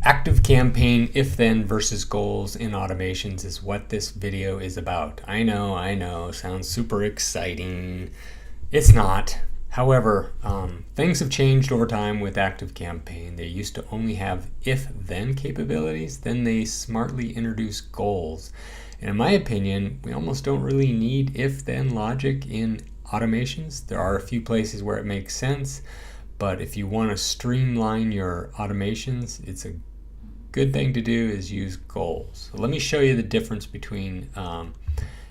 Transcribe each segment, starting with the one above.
ActiveCampaign if-then versus goals in automations is what this video is about. I know, sounds super exciting. It's not. However, things have changed over time with ActiveCampaign. They used to only have if-then capabilities, then they smartly introduced goals. And in my opinion, we almost don't really need if-then logic in automations. There are a few places where it makes sense, but if you want to streamline your automations, it's a good thing to do is use goals. So let me show you the difference between an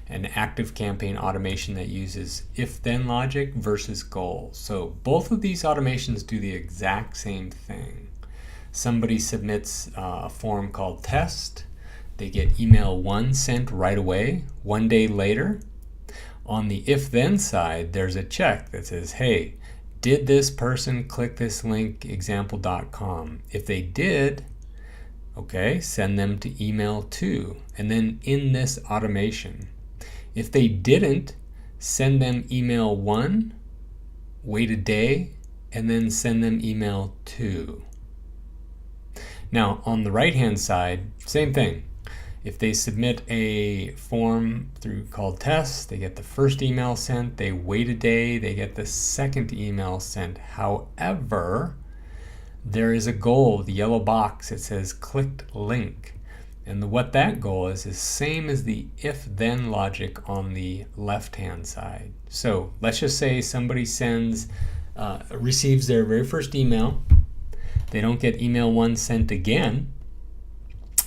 ActiveCampaign automation that uses if-then logic versus goals. So both of these automations do the exact same thing. Somebody submits a form called test. They get email 1 sent right away. 1 day later, on the if-then side, there's a check that says, hey, did this person click this link, example.com? If they did, okay, send them to email 2. And then in this automation, if they didn't, send them email 1, wait a day, and then send them email 2. Now, on the right-hand side, same thing. If they submit a form called test, they get the first email sent, they wait a day, they get the second email sent. However, there is a goal, the yellow box, it says clicked link. And what that goal is same as the if-then logic on the left-hand side. So let's just say somebody receives their very first email. They don't get email 1 sent again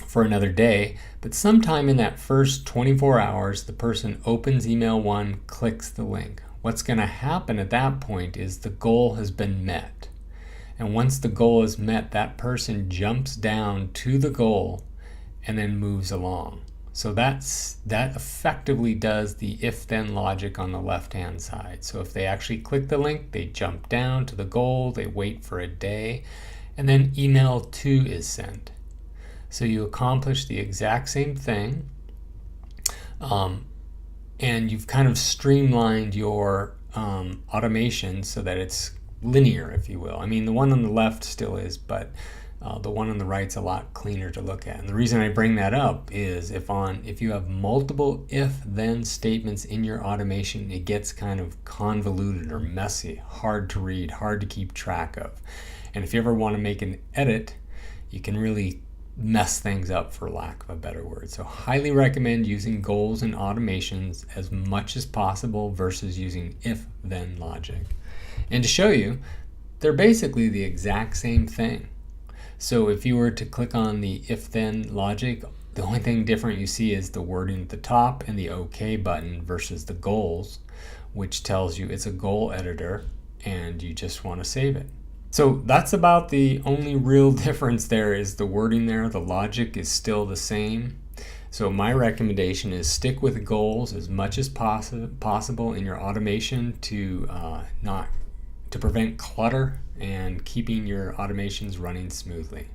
for another day, but sometime in that first 24 hours, the person opens email 1, clicks the link. What's going to happen at that point is the goal has been met. And once the goal is met, that person jumps down to the goal and then moves along. So that effectively does the if-then logic on the left-hand side. So if they actually click the link, they jump down to the goal, they wait for a day, and then email 2 is sent. So you accomplish the exact same thing, and you've kind of streamlined your automation so that it's linear, if you will. I mean, the one on the left still is, but the one on the right's a lot cleaner to look at. And the reason I bring that up is if you have multiple if-then statements in your automation, it gets kind of convoluted or messy, hard to read, hard to keep track of. And if you ever want to make an edit, you can really mess things up, for lack of a better word. So highly recommend using goals and automations as much as possible versus using if-then logic. And to show you, they're basically the exact same thing. So if you were to click on the if-then logic, the only thing different you see is the wording at the top and the OK button versus the goals, which tells you it's a goal editor and you just want to save it. So that's about the only real difference there is the wording there. The logic is still the same. So my recommendation is stick with goals as much as possible in your automation to prevent clutter and keeping your automations running smoothly.